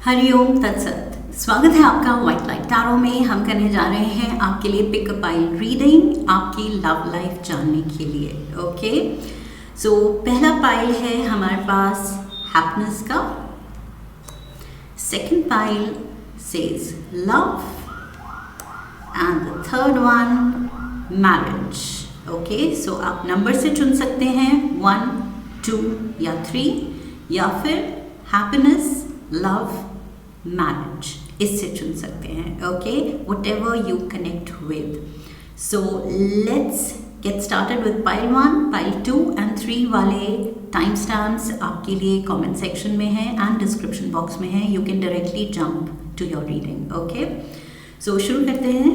हरिओम तत्सत। स्वागत है आपका व्हाइट लाइट टैरो में। हम करने जा रहे हैं आपके लिए पिक अ पाइल रीडिंग आपकी लव लाइफ जानने के लिए। ओके, सो पहला पाइल है हमारे पास हैप्पीनेस का। Second pile says love and the third one marriage. Okay, so आप नंबर से चुन सकते हैं 1, 2 या 3, या फिर हैप्पीनेस, लव, मैरिज, इससे चुन सकते हैं। Okay, whatever you connect with. So let's get started with pile 1, pile 2 and 3 वाले टाइम स्टैम्प्स आपके लिए कमेंट सेक्शन में है एंड डिस्क्रिप्शन बॉक्स में है। You can directly jump to your reading. Okay, so शुरू करते हैं।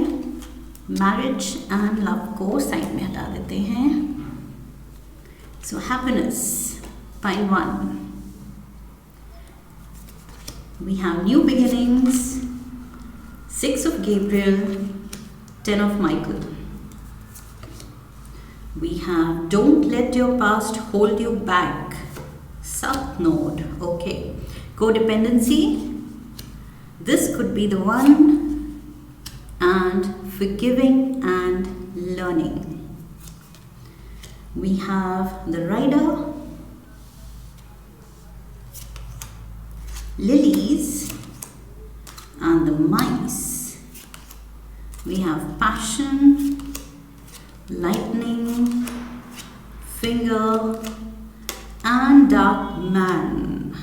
मैरिज एंड लव को साइड में हटा देते हैं। So happiness, pile 1, we have new beginnings, 6 of Gabriel, 10 of Michael. We have don't let your past hold you back, South Node. Okay, codependency, this could be the one, and forgiving and learning. We have the Rider, lilies, and the mice. We have passion, lightning, finger, and dark man.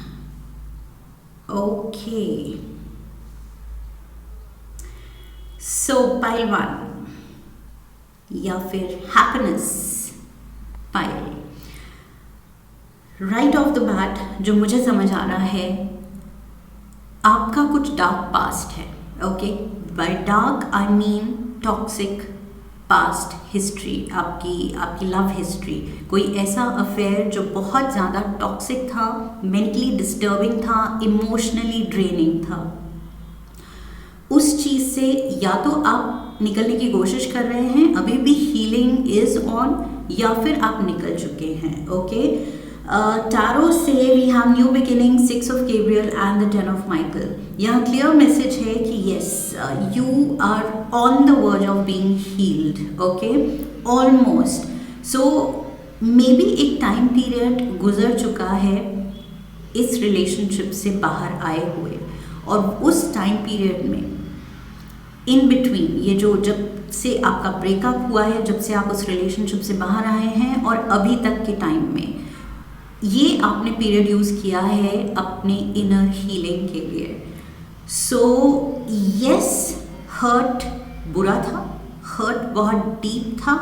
Okay, so pile 1 या फिर happiness pile, right off the bat जो मुझे समझ आ रहा है, आपका कुछ dark past है। Okay, by dark I mean toxic past history, आपकी लव हिस्ट्री। कोई ऐसा अफेयर जो बहुत ज़्यादा टॉक्सिक था, मेंटली डिस्टर्बिंग था, इमोशनली ड्रेनिंग था। उस चीज़ से या तो आप निकलने की कोशिश कर रहे हैं, अभी भी हीलिंग इज ऑन, या फिर आप निकल चुके हैं। ओके, टारो से we have new beginning, 6 of Gabriel and the 10 of Michael. यहाँ क्लियर मैसेज है कि yes, you are on the verge of being healed. Okay, almost. So maybe एक टाइम पीरियड गुजर चुका है इस रिलेशनशिप से बाहर आए हुए, और उस टाइम पीरियड में इन बिटवीन, ये जो जब से आपका ब्रेकअप हुआ है, जब से आप उस रिलेशनशिप से बाहर आए हैं और अभी तक के टाइम में, ये आपने पीरियड यूज़ किया है अपने इनर हीलिंग के लिए। सो यस, हर्ट बुरा था, हर्ट बहुत डीप था,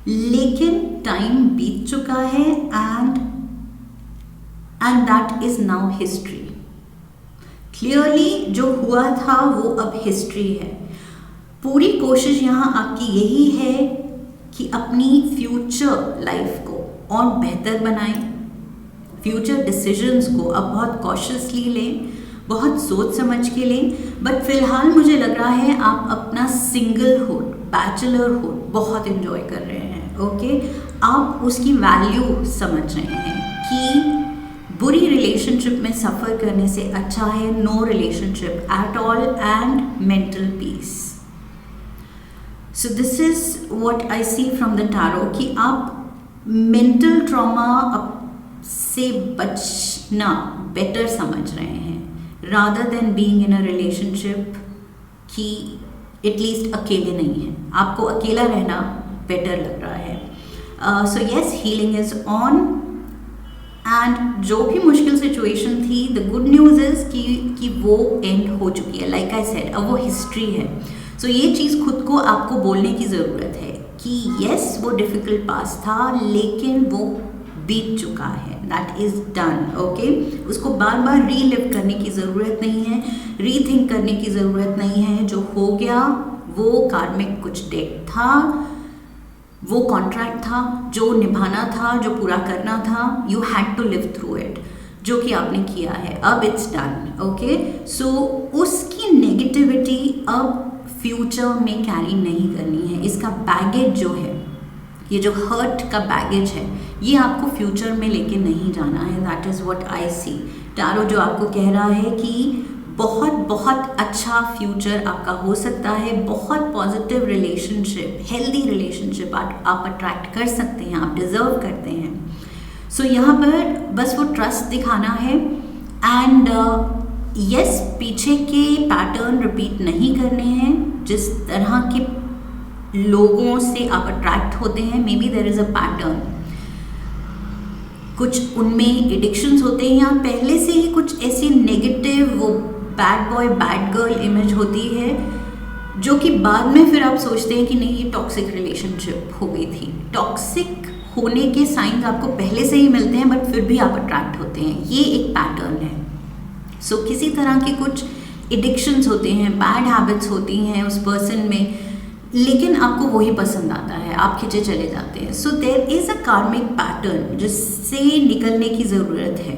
लेकिन टाइम बीत चुका है and that is now history. Clearly जो हुआ था वो अब हिस्ट्री है। पूरी कोशिश यहाँ आपकी यही है कि अपनी फ्यूचर लाइफ को और बेहतर बनाएं, फ्यूचर डिसीजंस को अब बहुत कॉशियसली लें, बहुत सोच समझ के लें। बट फिलहाल मुझे लग रहा है आप अपना सिंगलहुड, बैचलरहुड बहुत एंजॉय कर रहे हैं। ओके, आप उसकी वैल्यू समझ रहे हैं कि बुरी रिलेशनशिप में सफ़र करने से अच्छा है no relationship at all and mental peace. So this is what I see from the tarot कि आप मेंटल ट्रॉमा से बचना बेटर समझ रहे हैं rather than being in a relationship, कि एटलीस्ट अकेले नहीं हैं, आपको अकेला रहना बेटर लग रहा है। So yes, healing is on, and जो भी मुश्किल सिचुएशन थी, द गुड न्यूज़ इज कि वो एंड हो चुकी है। लाइक आई सेड, अब वो हिस्ट्री है। सो ये चीज़ खुद को आपको बोलने की ज़रूरत है कि यस, वो डिफ़िकल्ट पास था, लेकिन वो बीत चुका है, दैट इज डन। ओके, उसको बार बार रीलिव करने की ज़रूरत नहीं है, रीथिंक करने की ज़रूरत नहीं है। जो हो गया वो कार्मिक कुछ डेट था, वो कॉन्ट्रैक्ट था जो निभाना था, जो पूरा करना था। You had to live through it, जो कि आपने किया है, अब इट्स डन। ओके, सो उसकी नेगेटिविटी अब फ्यूचर में कैरी नहीं करनी है। इसका बैगेज जो है, ये जो हर्ट का बैगेज है, ये आपको फ्यूचर में लेके नहीं जाना है। That is what I see. Tarot जो आपको कह रहा है कि बहुत बहुत अच्छा फ्यूचर आपका हो सकता है, बहुत पॉजिटिव रिलेशनशिप, हेल्दी रिलेशनशिप आप अट्रैक्ट कर सकते हैं, आप डिज़र्व करते हैं। सो यहाँ पर बस वो ट्रस्ट दिखाना है एंड यस, पीछे के पैटर्न रिपीट नहीं करने हैं। जिस तरह के लोगों से आप अट्रैक्ट होते हैं, maybe there is a pattern, कुछ उनमें एडिक्शंस होते हैं या पहले से ही कुछ ऐसी नेगेटिव वो bad boy bad girl image होती है जो कि बाद में फिर आप सोचते हैं कि नहीं, ये टॉक्सिक रिलेशनशिप हो गई थी। टॉक्सिक होने के साइंस आपको पहले से ही मिलते हैं बट फिर भी आप अट्रैक्ट होते हैं, ये एक पैटर्न है। सो किसी तरह के कुछ एडिक्शंस होते हैं, बैड हैबिट्स होती हैं उस पर्सन में, लेकिन आपको वही पसंद आता है, आप खिंचे चले जाते हैं। सो देयर इज़ अ कार्मिक पैटर्न जिससे निकलने की ज़रूरत है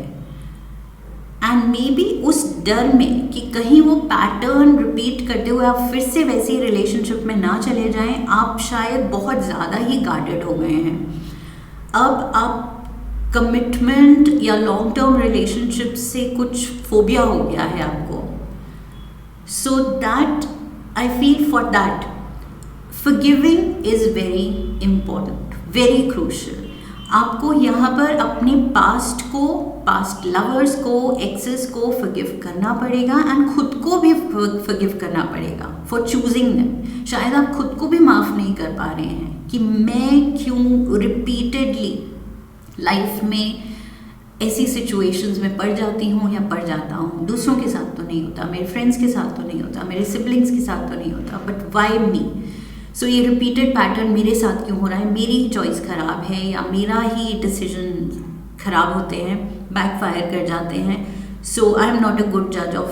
एंड मे बी उस डर में कि कहीं वो पैटर्न रिपीट करते हुए आप फिर से वैसी रिलेशनशिप में ना चले जाएं, आप शायद बहुत ज़्यादा ही गार्डेड हो गए हैं। अब आप कमिटमेंट या लॉन्ग टर्म रिलेशनशिप से कुछ फोबिया हो गया है आपको। So that I feel for that forgiving is very important, very crucial। आपको यहाँ पर अपने पास्ट को, पास्ट लवर्स को, एक्सेस को forgive करना पड़ेगा एंड खुद को भी forgive करना पड़ेगा फॉर चूजिंग देम। शायद आप खुद को भी माफ़ नहीं कर पा रहे हैं कि मैं क्यों रिपीटेडली लाइफ में ऐसी सिचुएशंस में पड़ जाती हूँ या पड़ जाता हूँ। दूसरों के साथ तो नहीं होता, मेरे फ्रेंड्स के साथ तो नहीं होता, मेरे सिबलिंग्स के साथ तो नहीं होता, बट वाई मी। सो ये रिपीटेड पैटर्न मेरे साथ क्यों हो रहा है? मेरी ही चॉइस ख़राब है या मेरा ही डिसीजन ख़राब होते हैं, बैकफायर कर जाते हैं। So I am not a good जज ऑफ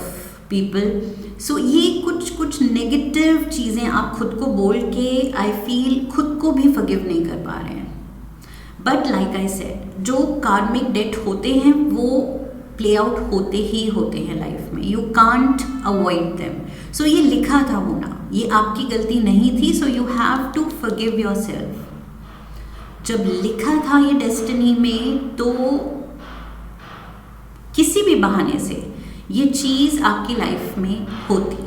पीपल। सो ये कुछ नेगेटिव चीज़ें आप खुद को बोल के आई फील खुद को भी फॉरगिव नहीं कर पा रहे हैं। बट लाइक आई सेड, जो कार्मिक डेट होते हैं वो प्ले आउट होते ही होते हैं लाइफ में, you can't avoid them. So ये लिखा था होना, ये आपकी गलती नहीं थी, so you have to forgive yourself. जब लिखा था ये डेस्टिनी में तो किसी भी बहाने से ये चीज़ आपकी लाइफ में होती,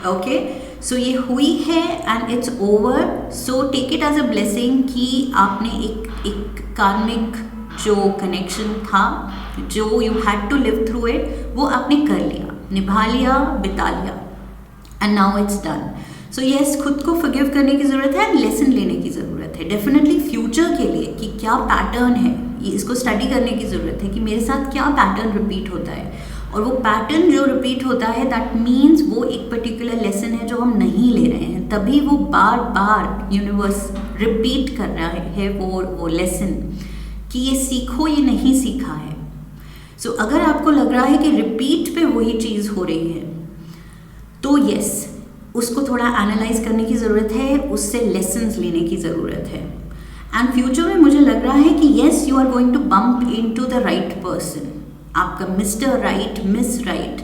ओके। सो ये हुई है and it's over. So take it as a blessing कि आपने एक कार्मिक जो कनेक्शन था, जो you had to live through it, वो आपने कर लिया, निभा लिया, बिता लिया and now it's done. So yes, खुद को फॉरगिव करने की ज़रूरत है एंड लेसन लेने की ज़रूरत है डेफिनेटली फ्यूचर के लिए कि क्या पैटर्न है, ये इसको स्टडी करने की ज़रूरत है कि मेरे साथ क्या पैटर्न रिपीट होता है। और वो पैटर्न जो रिपीट होता है दैट मीन्स वो एक पर्टिकुलर लेसन है जो हम नहीं ले रहे हैं, तभी वो बार बार यूनिवर्स रिपीट कर रहा है वो लेसन कि ये सीखो, ये नहीं सीखा है। सो अगर आपको लग रहा है कि रिपीट पे वही चीज़ हो रही है तो यस, उसको थोड़ा एनालाइज करने की ज़रूरत है, उससे लेसन्स लेने की ज़रूरत है। एंड फ्यूचर में मुझे लग रहा है कि yes, you are going to bump into the right person. आपका मिस्टर राइट, मिस राइट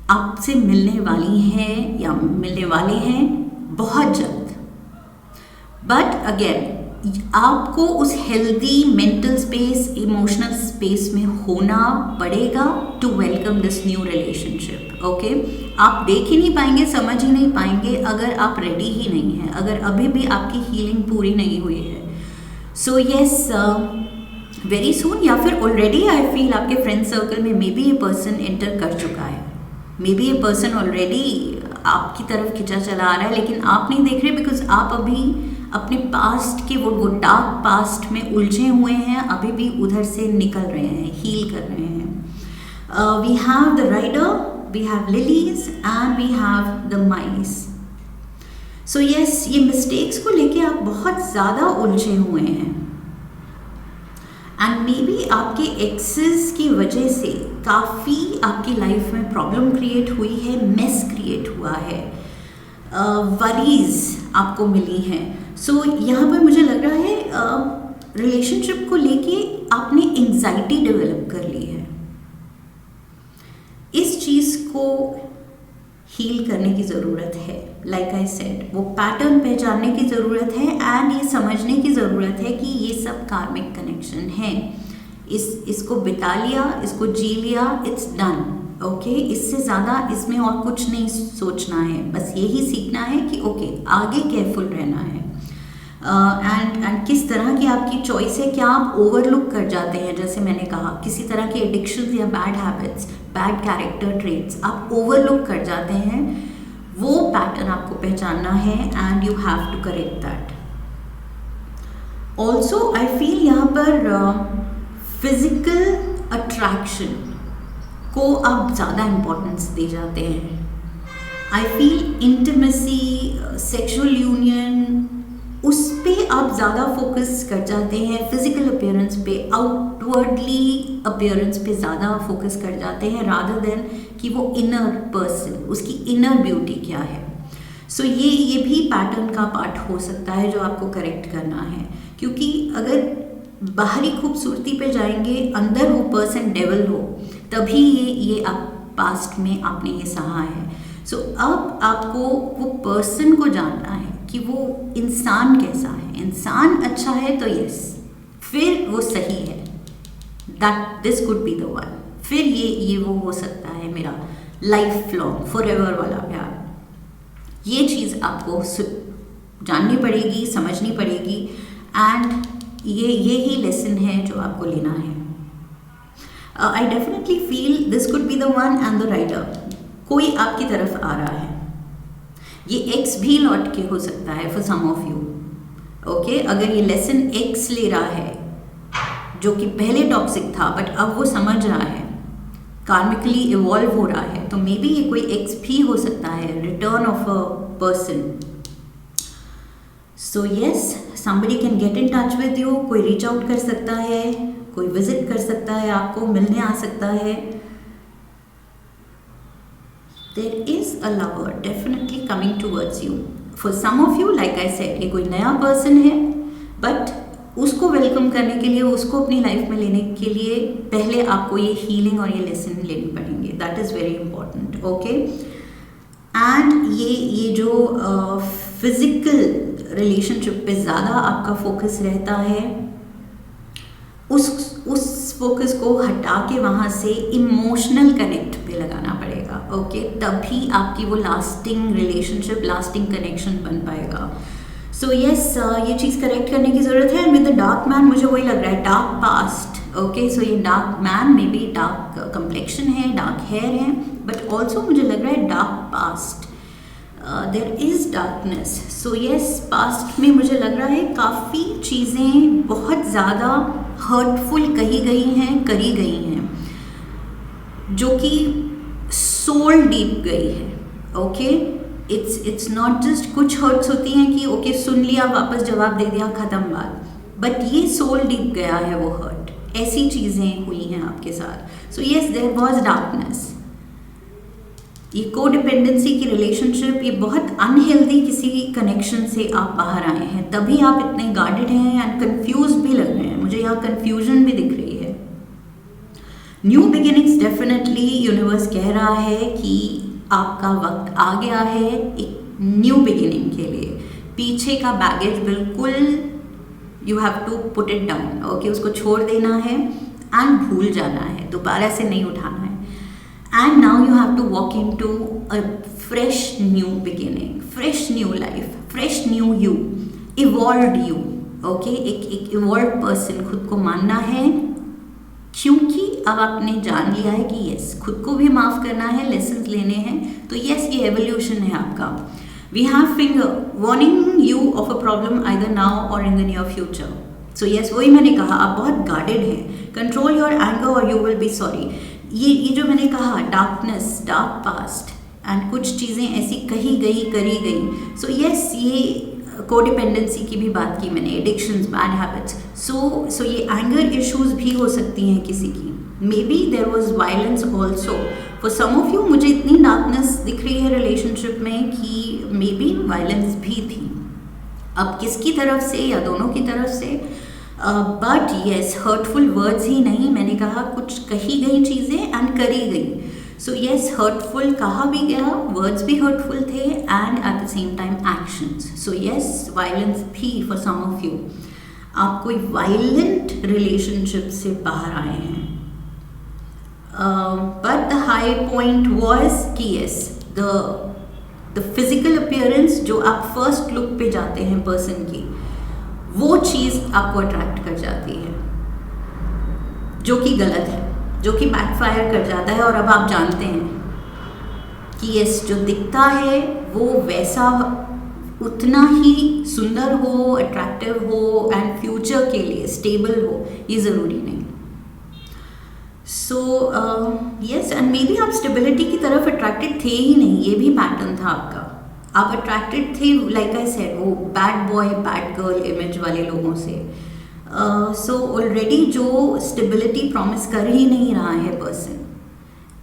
आपसे मिलने वाली हैं या मिलने वाले हैं बहुत जल्द। बट अगेन, आपको उस healthy mental space, emotional space में होना पड़ेगा to welcome this new relationship, okay. आप देख ही नहीं पाएंगे, समझ ही नहीं पाएंगे अगर आप रेडी ही नहीं हैं, अगर अभी भी आपकी हीलिंग पूरी नहीं हुई है। सो यस, वेरी सून, या फिर ऑलरेडी आई फील आपके फ्रेंड सर्कल में मे बी ये पर्सन एंटर कर चुका है, मे बी ये पर्सन ऑलरेडी आपकी तरफ खिंचा चला आ रहा है, लेकिन आप नहीं देख रहे बिकॉज आप अभी अपने पास्ट के वो डार्क पास्ट में उलझे हुए हैं, अभी भी उधर से निकल रहे हैं, हील कर रहे हैं। We have the rider, we have lilies and we have the mice. So yes, ये मिस्टेक्स को लेके आप बहुत ज़्यादा उलझे हुए हैं एंड मे बी आपके एक्सेस की वजह से काफ़ी आपकी लाइफ में प्रॉब्लम क्रिएट हुई है, मेस क्रिएट हुआ है, वरीज आपको मिली हैं। सो यहाँ पर मुझे लग रहा है रिलेशनशिप को लेके आपने एंजाइटी डेवलप कर ली है। इस चीज़ को हील करने की ज़रूरत है। लाइक आई सेड, वो पैटर्न पहचानने की ज़रूरत है एंड ये समझने की ज़रूरत है कि ये सब कार्मिक कनेक्शन है। इसको बिता लिया, इसको जी लिया, इट्स डन। ओके, इससे ज़्यादा इसमें और कुछ नहीं सोचना है, बस यही सीखना है कि ओके आगे केयरफुल रहना है। एंड किस तरह की आपकी चॉइस है, क्या आप ओवरलुक कर जाते हैं, जैसे मैंने कहा किसी तरह के एडिक्शंस या bad habits, bad character traits आप ओवरलुक कर जाते हैं, वो पैटर्न आपको पहचानना है and you have to correct that. Also I feel यहाँ पर फिजिकल अट्रैक्शन को आप ज़्यादा इम्पोर्टेंस दे जाते हैं। I feel intimacy, sexual union, उस पे आप ज़्यादा फोकस कर जाते हैं, फिजिकल अपीयरेंस पे, आउटवर्डली अपीयरेंस पे ज़्यादा फोकस कर जाते हैं रादर देन कि वो इनर पर्सन, उसकी इनर ब्यूटी क्या है। सो ये भी पैटर्न का पार्ट हो सकता है जो आपको करेक्ट करना है, क्योंकि अगर बाहरी खूबसूरती पे जाएंगे, अंदर वो पर्सन डेविल हो, तभी ये आप पास्ट में आपने ये सहा है। सो अब आपको वो पर्सन को जानना है कि वो इंसान कैसा है। इंसान अच्छा है तो यस, फिर वो सही है, that this could be the one, फिर ये वो हो सकता है मेरा लाइफ लॉन्ग फॉरएवर वाला प्यार। ये चीज़ आपको जाननी पड़ेगी, समझनी पड़ेगी, एंड ये ही लेसन है जो आपको लेना है। I definitely feel this could be the one and the writer. कोई आपकी तरफ आ रहा है, ये एक्स भी लौट के हो सकता है for some of you. Okay, अगर ये लेसन एक्स ले रहा है जो कि पहले टॉक्सिक था बट अब वो समझ रहा है, कार्मिकली इवॉल्व हो रहा है, तो मे बी ये कोई एक्स भी हो सकता है, return of a person. So yes, somebody can get in touch with you, कोई रीच आउट कर सकता है, कोई विजिट कर सकता है, आपको मिलने आ सकता है। There is a lover definitely coming towards you. For some of you, like I said, ये कोई नया पर्सन है, बट उसको वेलकम करने के लिए, उसको अपनी लाइफ में लेने के लिए पहले आपको ये हीलिंग और ये लेसन लेनी पड़ेंगे। That is very important. Okay, and ये जो फिजिकल रिलेशनशिप पे ज़्यादा आपका फोकस रहता है, उस फोकस को हटा के वहाँ से इमोशनल कनेक्ट पे लगाना पड़ेगा। ओके, तभी आपकी वो लास्टिंग रिलेशनशिप, लास्टिंग कनेक्शन बन पाएगा। सो यस, ये चीज़ करेक्ट करने की ज़रूरत है। विद द डार्क मैन मुझे वही लग रहा है, डार्क पास्ट। ओके, सो ये dark man maybe dark complexion है, डार्क हेयर है, बट ऑल्सो मुझे लग रहा है dark past. There is darkness. So yes, past में मुझे लग रहा है काफ़ी चीज़ें बहुत ज़्यादा हर्टफुल कही गई हैं, करी गई हैं, जो कि सोल डीप गई है। ओके, इट्स नॉट जस्ट कुछ हर्ट्स होती हैं कि ओके सुन लिया, वापस जवाब दे दिया, ख़त्म बात, बट ये सोल डीप गया है वो हर्ट। ऐसी चीज़ें हुई हैं आपके साथ। So yes, there was darkness. ये कोडिपेंडेंसी की रिलेशनशिप, ये बहुत अनहेल्दी किसी कनेक्शन से आप बाहर आए हैं, तभी आप इतने गार्डेड हैं एंड कंफ्यूज भी लग रहे हैं। मुझे यहाँ कंफ्यूजन भी दिख रही है। न्यू बिगिनिंग्स, डेफिनेटली यूनिवर्स कह रहा है कि आपका वक्त आ गया है एक न्यू बिगिनिंग के लिए। पीछे का बैगेज बिल्कुल you have to put it down. Okay, उसको छोड़ देना है एंड भूल जाना है, दोबारा से नहीं उठाना है। And now you have to walk into a fresh new beginning, fresh new life, fresh new you, evolved you. Okay, एक evolved person खुद को मानना है, क्योंकि अब आपने जान लिया है कि यस खुद को भी माफ़ करना है, लेसन्स लेने हैं, तो यस ये एवोल्यूशन है आपका। We have finger warning you of a problem either now or in the near future. So yes, वही मैंने कहा, आप बहुत गार्डेड हैं। Control your anger or you will be sorry. ये जो मैंने कहा, डार्कनेस, डार्क पास्ट एंड कुछ चीज़ें ऐसी कही गई, करी गई। सो यस, ये कोडिपेंडेंसी की भी बात की मैंने, एडिक्शंस, बैड हैबिट्स। सो ये एंगर इश्यूज भी हो सकती हैं किसी की। Maybe there was violence also for some of you. मुझे इतनी डार्कनेस दिख रही है रिलेशनशिप में कि मे बी वायलेंस भी थी, अब किसकी तरफ से या दोनों की तरफ से। बट येस, हर्टफुल वर्ड्स ही नहीं, मैंने कहा कुछ कही गई चीज़ें एंड करी गई। सो येस, हर्टफुल कहा भी गया, वर्ड्स भी हर्टफुल थे and eight the same time actions. So yes, violence भी फॉर सम ऑफ यू। आप कोई वायलेंट रिलेशनशिप से बाहर आए हैं। But the high point was कि यस द फिजिकल अपीयरेंस जो आप फर्स्ट लुक पे जाते हैं पर्सन की, वो चीज़ आपको अट्रैक्ट कर जाती है, जो कि गलत है, जो कि बैकफायर कर जाता है। और अब आप जानते हैं कि यस जो दिखता है वो वैसा उतना ही सुंदर हो, अट्रैक्टिव हो एंड फ्यूचर के लिए स्टेबल हो, ये ज़रूरी नहीं। सो यस, एंड मे बी आप स्टेबिलिटी की तरफ अट्रैक्टेड थे ही नहीं, ये भी पैटर्न था आपका। आप अट्रैक्टेड थे लाइक आई सेड वो bad boy bad girl image वाले लोगों से। सो ऑलरेडी जो स्टेबिलिटी प्रॉमिस कर ही नहीं रहा है person,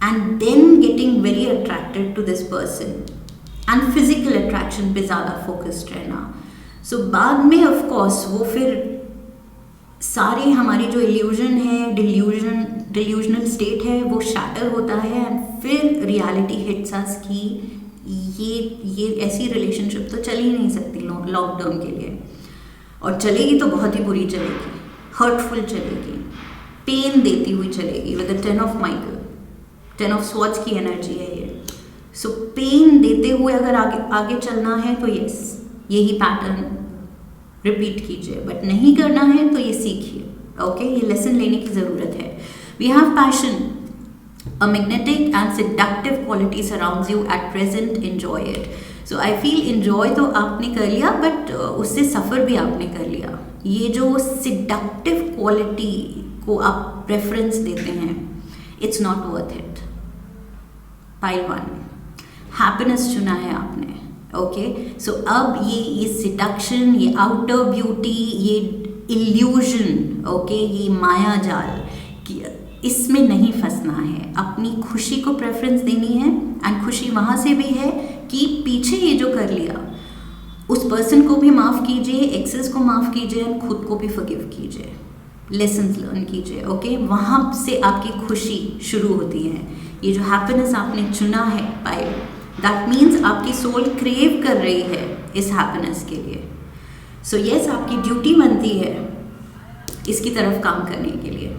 and then getting very attracted to this person and physical attraction पे ज़्यादा फोकस्ड रहना। सो बाद में ऑफ कोर्स वो फिर सारे हमारी जो इल्यूजन है, डिल्यूजनल स्टेट है, वो शैटर होता है एंड फिर रियलिटी हिट्स अस कि ये ऐसी रिलेशनशिप तो चल ही नहीं सकती लॉन्ग टर्म के लिए, और चलेगी तो बहुत ही बुरी चलेगी, हर्टफुल चलेगी, पेन देती हुई चलेगी with the 10 of Michael, 10 of swords की एनर्जी है ये। सो पेन देते हुए अगर आगे चलना है तो यस यही पैटर्न रिपीट कीजिए, बट नहीं करना है तो ये सीखिए। ओके, ये लेसन लेने की ज़रूरत है। We have passion, a magnetic and seductive quality surrounds you at present, enjoy it. So I feel enjoy तो आपने कर लिया, बट उससे सफ़र भी आपने कर लिया। ये जो seductive quality को आप प्रेफरेंस देते हैं, it's not worth it. Pile 1, happiness चुना है आपने। ओके, सो अब ये seduction, ये outer beauty, ये illusion, ओके, ये माया जाल, इसमें नहीं फंसना है। अपनी खुशी को प्रेफरेंस देनी है, एंड खुशी वहाँ से भी है कि पीछे ये जो कर लिया उस पर्सन को भी माफ़ कीजिए, एक्सेस को माफ़ कीजिए, एंड खुद को भी फॉरगिव कीजिए, लेसन्स लर्न कीजिए। ओके, वहाँ से आपकी खुशी शुरू होती है। ये जो हैप्पीनेस आपने चुना है पाइल, दैट मीन्स आपकी सोल क्रेव कर रही है इस हैप्पीनेस के लिए। सो यस, आपकी ड्यूटी बनती है इसकी तरफ काम करने के लिए,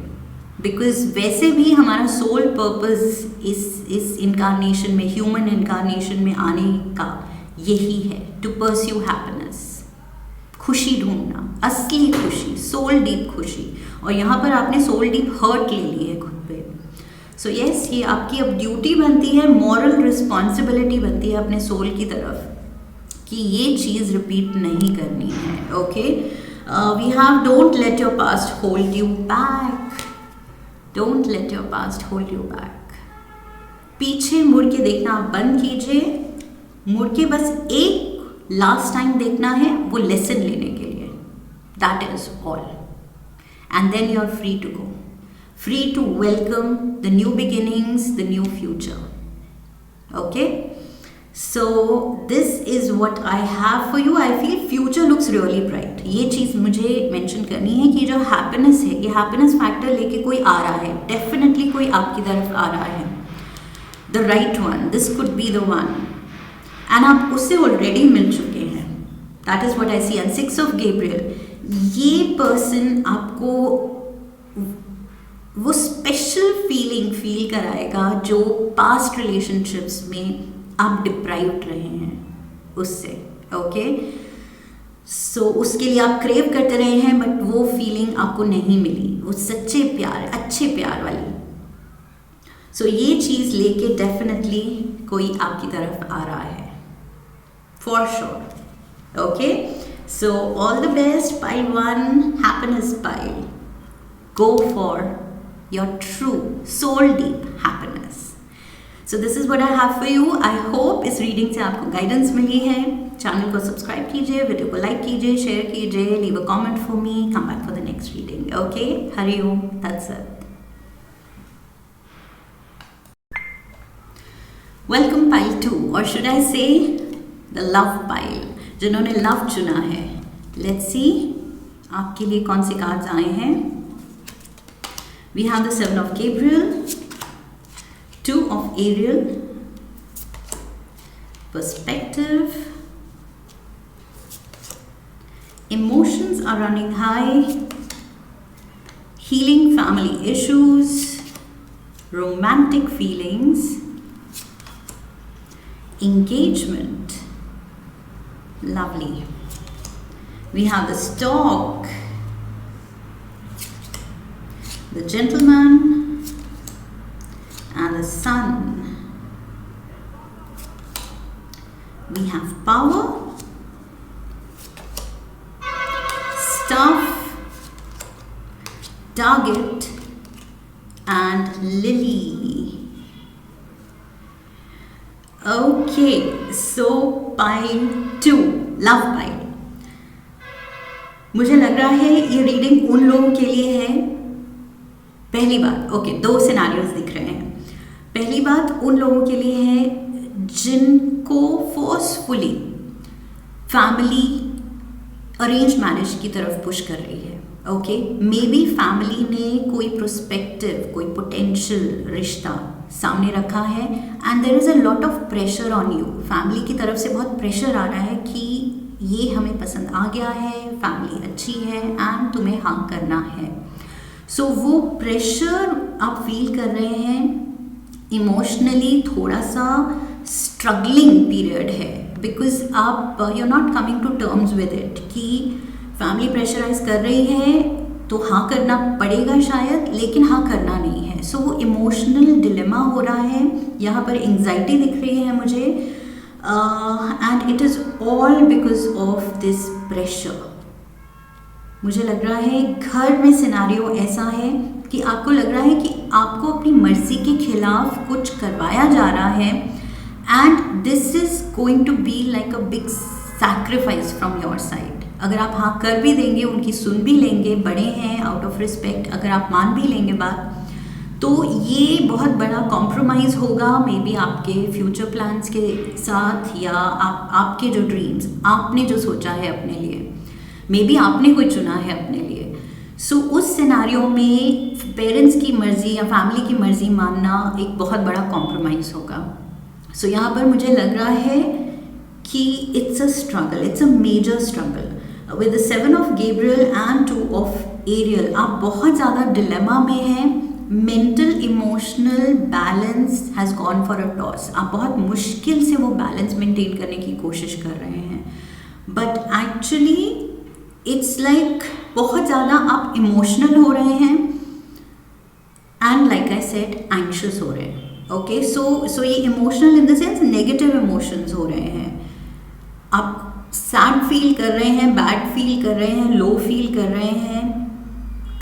बिकॉज वैसे भी हमारा सोल पर्पस इस इनकारनेशन में, ह्यूमन इनकारनेशन में आने का यही है, टू परस्यू हैप्पीनेस, खुशी ढूंढना, असली खुशी, सोल डीप खुशी। और यहाँ पर आपने सोल डीप हर्ट ले ली है खुद पे। सो यस, ये आपकी अब ड्यूटी बनती है, मॉरल रिस्पॉन्सिबिलिटी बनती है अपने सोल की तरफ कि ये चीज़ रिपीट नहीं करनी है। Okay, we have don't let your past hold you back, don't let your past hold you back. पीछे मुड़ के देखना आप बंद कीजिए, मुड़ के बस एक लास्ट टाइम देखना है, वो लेसन लेने के लिए, that is all, and then you are free to go, free to welcome the new beginnings, the new future. Okay, so this is what I have for you. I feel future looks really bright. ये चीज़ मुझे mention करनी है कि जो happiness है, ये happiness factor लेके कोई आ रहा है, डेफिनेटली कोई आपकी तरफ आ रहा है, the right one, this could be the one, and आप उससे ऑलरेडी मिल चुके हैं, that is what I see. And 6 of Gabriel, ये पर्सन आपको वो स्पेशल फीलिंग फील कराएगा जो पास्ट रिलेशनशिप्स में आप डिप्राइव्ड रहे हैं उससे। ओके, सो उसके लिए आप क्रेव करते रहे हैं, बट वो फीलिंग आपको नहीं मिली, वो सच्चे प्यार, अच्छे प्यार वाली। सो ये चीज़ लेके डेफिनेटली कोई आपकी तरफ आ रहा है, for sure. Okay, so all the best pile 1, happiness pile, go for your true soul deep happiness. So this is what I have for you. I hope इस रीडिंग से आपको गाइडेंस मिली है। चैनल को सब्सक्राइब कीजिए, video को like कीजिए, share कीजिए, leave a comment for me, come back for the next reading. Okay, Hari Om तत्सत। वेलकम पाइल 2, और should I say the love pile, जिन्होंने लव चुना है। लेट्स सी आपके लिए कौन से कार्ड्स आए हैं। We have the 7 of Gabriel, 2 of Ariel, perspective, emotions are running high, healing family issues, romantic feelings, engagement, lovely. We have the Stork, the Gentleman, and the Sun. We have Power, Staff, Target, and Lily. Okay, so pile 2, love pile. मुझे लग रहा है ये reading उन लोगों के लिए है, पहली बात, ओके, 2 सिनारियोज दिख रहे हैं। पहली बात उन लोगों के लिए है जिनको फोर्सफुली फैमिली अरेंज मैरिज की तरफ पुश कर रही है। ओके, मे बी फैमिली ने कोई प्रोस्पेक्टिव, कोई पोटेंशियल रिश्ता सामने रखा है and there is a lot of pressure on you. Family की तरफ से बहुत प्रेशर आ रहा है कि ये हमें पसंद आ गया है, फैमिली अच्छी है एंड तुम्हें हाँ करना है। सो वो प्रेशर आप फील कर रहे हैं, इमोशनली थोड़ा सा स्ट्रगलिंग पीरियड है बिकॉज आप you are not coming to terms with it कि फैमिली प्रेशराइज कर रही है तो हाँ करना पड़ेगा शायद, लेकिन हाँ करना नहीं है। सो वो इमोशनल डिलेमा हो रहा है, यहाँ पर एंग्जाइटी दिख रही है मुझे and it is all because of this pressure. मुझे लग रहा है घर में सिनारियो ऐसा है कि आपको लग रहा है कि आपको अपनी मर्जी के खिलाफ कुछ करवाया जा रहा है and this is going to be like a big sacrifice from your side. अगर आप हाँ कर भी देंगे, उनकी सुन भी लेंगे, बड़े हैं, आउट ऑफ रिस्पेक्ट अगर आप मान भी लेंगे बात, तो ये बहुत बड़ा कॉम्प्रोमाइज़ होगा मे बी आपके फ्यूचर प्लान्स के साथ या आपके जो ड्रीम्स आपने जो सोचा है अपने लिए, मे बी आपने कोई चुना है अपने लिए। सो उस सिनारियो में पेरेंट्स की मर्ज़ी या फैमिली की मर्ज़ी मानना एक बहुत बड़ा कॉम्प्रोमाइज़ होगा। सो यहाँ पर मुझे लग रहा है कि it's a struggle, it's a major struggle with the 7 of Gabriel and 2 of Ariel. आप बहुत ज़्यादा डिलेमा में हैं, mental emotional balance has gone for a toss. आप बहुत मुश्किल से वो बैलेंस मेंटेन करने की कोशिश कर रहे हैं, बट एक्चुअली इट्स लाइक बहुत ज़्यादा आप इमोशनल हो रहे हैं and like I said anxious हो रहे हैं। ओके, सो ये emotional in the sense negative emotions हो रहे हैं। आप सैड फील कर रहे हैं, बैड फील कर रहे हैं, लो फील कर रहे हैं,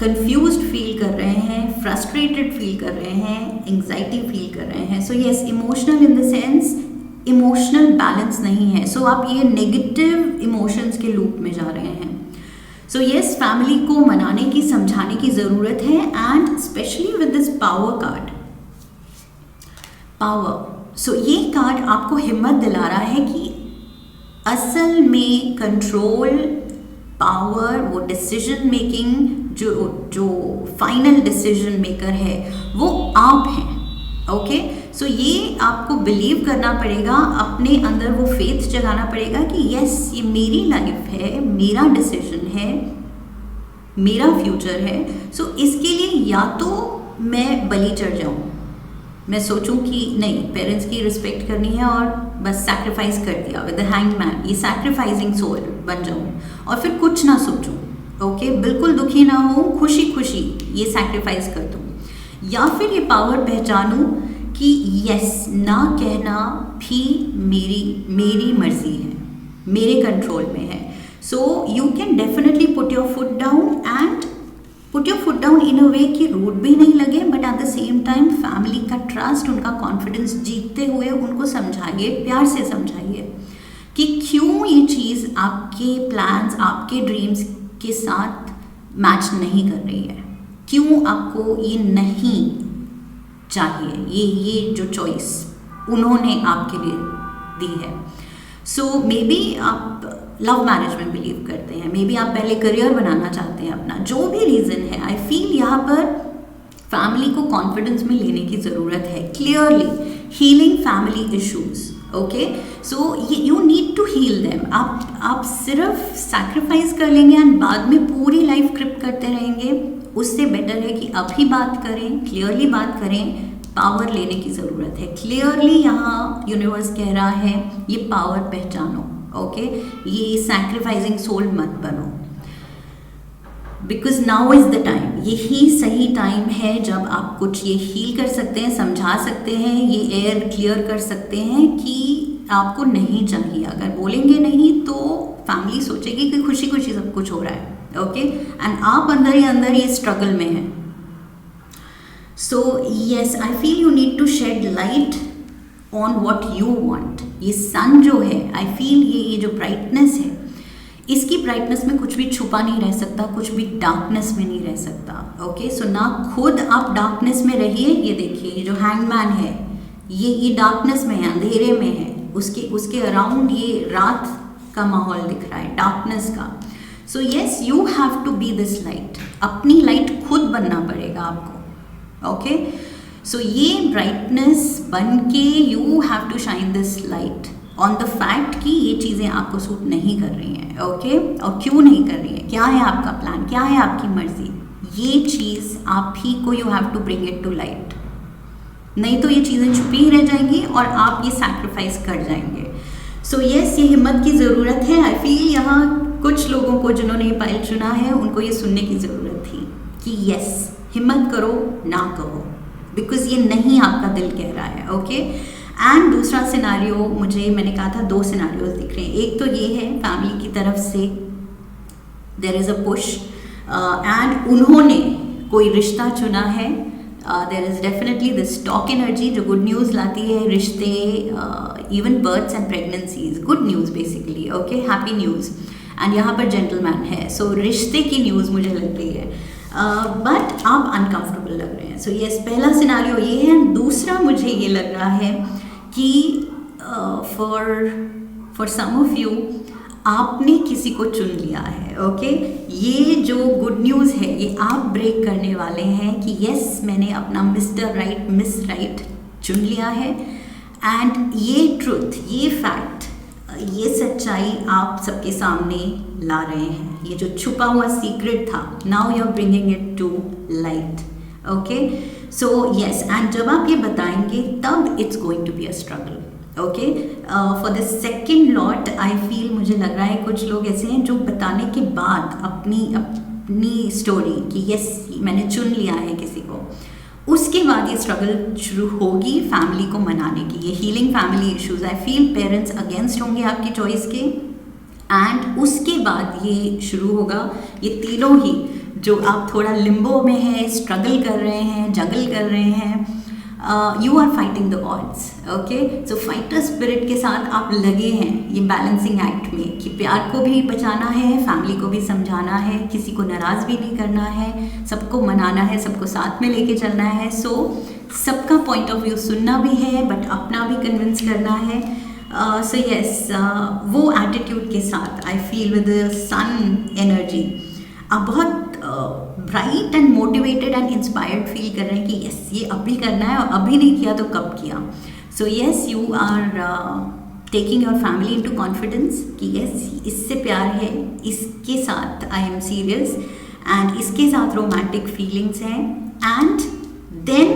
कंफ्यूज्ड फील कर रहे हैं, फ्रस्ट्रेटेड फील कर रहे हैं, एंग्जाइटी फील कर रहे हैं। So yes, emotional in the sense emotional balance नहीं है। सो आप ये नेगेटिव इमोशंस के लूप में जा रहे हैं। सो यस, फैमिली को मनाने की, समझाने की ज़रूरत है and specially with this power card, power. So ये कार्ड आपको हिम्मत दिला रहा है कि असल में कंट्रोल, पावर, वो डिसीजन मेकिंग, जो फाइनल डिसीजन मेकर है वो आप हैं। ओके, सो ये आपको बिलीव करना पड़ेगा, अपने अंदर वो फेथ जगाना पड़ेगा कि यस, ये मेरी लाइफ है, मेरा डिसीजन है, मेरा फ्यूचर है। सो इसके लिए या तो मैं बलि चढ़ जाऊँ, मैं सोचूं कि नहीं, पेरेंट्स की रिस्पेक्ट करनी है और बस सैक्रिफाइस कर दिया विद द हैंगमैन, ये सैक्रिफाइसिंग सोल बन जाऊं और फिर कुछ ना सोचूं। ओके, बिल्कुल दुखी ना हो, खुशी खुशी ये सैक्रिफाइस कर दूं, या फिर ये पावर पहचानूं कि यस, ना कहना भी मेरी मर्जी है, मेरे कंट्रोल में है। So you can definitely put your foot down and put your foot down in a way कि रूट भी नहीं लगे, but at the same time family का ट्रस्ट, उनका कॉन्फिडेंस जीतते हुए उनको समझाइए, प्यार से समझाइए कि क्यों ये चीज़ आपके प्लान्स, आपके ड्रीम्स के साथ मैच नहीं कर रही है, क्यों आपको ये नहीं चाहिए, ये जो चॉइस उन्होंने आपके लिए दी है। सो मे बी आप लव मैरिज में बिलीव करते हैं, मे बी आप पहले करियर बनाना चाहते हैं अपना, जो भी रीज़न है, आई फील यहाँ पर फैमिली को कॉन्फिडेंस में लेने की ज़रूरत है। Clearly healing family issues. Okay, so you need to heal them. आप सिर्फ सैक्रिफाइस कर लेंगे एंड बाद में पूरी लाइफ क्रिप करते रहेंगे, उससे बेटर है कि अभी बात करें, क्लियरली बात करें, पावर लेने की ज़रूरत है। क्लियरली यहाँ यूनिवर्स कह रहा है ये पावर पहचानो, ओके, ये सैक्रिफाइसिंग सोल मत बनो, because now is the time, यही सही टाइम है जब आप कुछ ये हील कर सकते हैं, समझा सकते हैं, ये एयर क्लियर कर सकते हैं कि आपको नहीं चाहिए। अगर बोलेंगे नहीं तो फैमिली सोचेगी कि खुशी खुशी सब कुछ हो रहा है, ओके, एंड आप अंदर ही अंदर ये स्ट्रगल में हैं। So yes, I feel you need to shed light on what you want. ये सन जो है, आई फील ये जो ब्राइटनेस है, इसकी ब्राइटनेस में कुछ भी छुपा नहीं रह सकता, कुछ भी डार्कनेस में नहीं रह सकता, ओके। सो ना खुद आप डार्कनेस में रहिए, ये देखिए ये जो हैंगमैन है ये डार्कनेस में है, अंधेरे में है, उसके अराउंड ये रात का माहौल दिख रहा है, डार्कनेस का। So yes, you have to be this light, अपनी लाइट खुद बनना पड़ेगा आपको, ओके। सो ये ब्राइटनेस बन के you have to shine this light on the fact कि ये चीज़ें आपको सूट नहीं कर रही हैं, ओके, और क्यों नहीं कर रही हैं, क्या है आपका प्लान, क्या है आपकी मर्जी, ये चीज़ आप ही को you have to bring it to light, नहीं तो ये चीज़ें छुपी ही रह जाएंगी और आप ये सैक्रिफाइस कर जाएंगे। सो यस, ये हिम्मत की ज़रूरत है। आई फील यहाँ कुछ लोगों को जिन्होंने ये पाइल चुना है उनको ये सुनने की ज़रूरत थी कि यस, हिम्मत करो, ना कहो, बिकॉज ये नहीं आपका दिल कह रहा है, ओके। एंड दूसरा सिनारियो मैंने कहा था 2 सिनारियोज दिख रहे हैं। एक तो ये है फैमिली की तरफ से there is a push and उन्होंने कोई रिश्ता चुना है। There is definitely this talk energy जो गुड न्यूज़ लाती है, रिश्ते, even births and pregnancies, good news basically, okay, happy news. And यहाँ पर जेंटलमैन है, सो रिश्ते की न्यूज़ मुझे लग रही है, बट आप अनकंफर्टेबल लग रहे हैं। सो यस, पहला सिनारियो ये है। दूसरा मुझे ये लग रहा है कि फॉर सम ऑफ यू आपने किसी को चुन लिया है, ओके। ये जो गुड न्यूज़ है ये आप ब्रेक करने वाले हैं कि यस, मैंने अपना मिस्टर राइट, मिस राइट चुन लिया है। एंड ये ट्रुथ, ये फैक्ट, ये सच्चाई आप सबके सामने ला रहे हैं। ये जो छुपा हुआ सीक्रेट था, now you are bringing it to light, okay. So yes, and जब आप ये बताएंगे तब it's going to be a struggle, okay. For the second lot I feel, मुझे लग रहा है कुछ लोग ऐसे हैं जो बताने के बाद अपनी स्टोरी कि यस, मैंने चुन लिया है किसी को, उसके बाद ये स्ट्रगल शुरू होगी फैमिली को मनाने की, ये healing family issues. I feel parents against होंगे आपकी चॉइस के, एंड उसके बाद ये शुरू होगा, ये तीनों ही जो आप थोड़ा लिम्बो में है, स्ट्रगल कर रहे हैं, जगल कर रहे हैं, you are fighting the odds, okay. So fighter spirit के साथ आप लगे हैं ये बैलेंसिंग एक्ट में कि प्यार को भी बचाना है, फैमिली को भी समझाना है, किसी को नाराज़ भी नहीं करना है, सबको मनाना है, सबको साथ में लेके चलना है। सो सबका पॉइंट ऑफ व्यू सुनना भी है बट अपना भी कन्विंस करना है। सो यस, वो एटीट्यूड के साथ I feel with sun energy आप बहुत bright and motivated and inspired feel कर रहे हैं कि यस, ये अभी करना है और अभी नहीं किया तो कब किया। So yes, you are taking your family into confidence कि यस, इससे प्यार है, इसके साथ आई एम सीरियस एंड इसके साथ रोमांटिक फीलिंग्स हैं, and then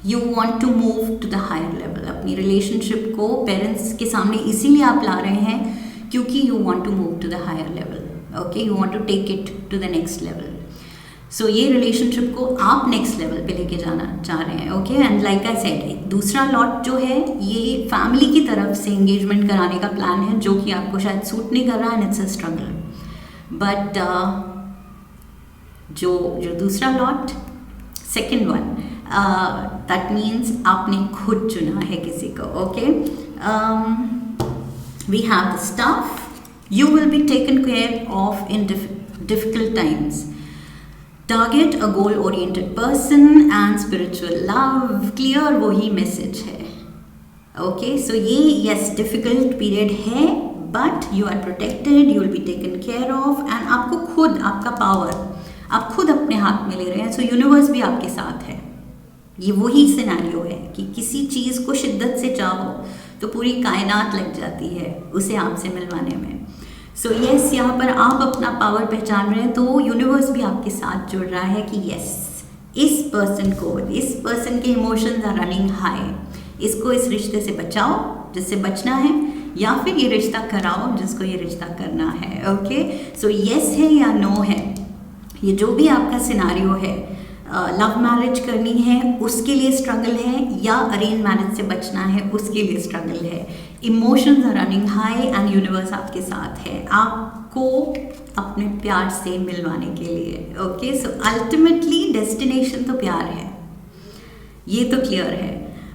you want to move to the higher level. अपनी रिलेशनशिप को पेरेंट्स के सामने इसीलिए आप ला रहे हैं क्योंकि you want to move to the higher level, okay, you want to take it to the next level. So ये रिलेशनशिप को आप नेक्स्ट लेवल पे लेके जाना चाह रहे हैं, okay. And like I said, दूसरा लॉट जो है ये फैमिली की तरफ से एंगेजमेंट कराने का प्लान है जो कि आपको शायद सूट नहीं कर रहा है, and it's a struggle. But जो दूसरा lot, second one, that means आपने खुद चुना है किसी को, okay. We have the staff, you will be taken care of in difficult times. Target a goal oriented person and spiritual love, clear वही message है, ओके। सो ये yes, difficult period है but you are protected, you will be taken care of, and आपको खुद, आपका power आप खुद अपने हाथ में ले रहे हैं। सो यूनिवर्स भी आपके साथ है। ये वही सिनेरियो है कि किसी चीज़ को शिद्दत से चाहो तो पूरी कायनात लग जाती है उसे आपसे मिलवाने में। सो यस, यहाँ पर आप अपना पावर पहचान रहे हैं तो यूनिवर्स भी आपके साथ जुड़ रहा है कि यस, इस पर्सन के इमोशंस आर रनिंग हाई, इसको इस रिश्ते से बचाओ जिससे बचना है, या फिर ये रिश्ता कराओ जिसको ये रिश्ता करना है। ओके, सो यस है या नो है, ये जो भी आपका सिनारियो है, लव मैरिज करनी है उसके लिए स्ट्रगल है, या अरेंज मैरिज से बचना है उसके लिए स्ट्रगल है, emotions are running high and universe आपके साथ है आपको अपने प्यार से मिलवाने के लिए। ओके, सो अल्टीमेटली डेस्टिनेशन तो प्यार है, ये तो क्लियर है।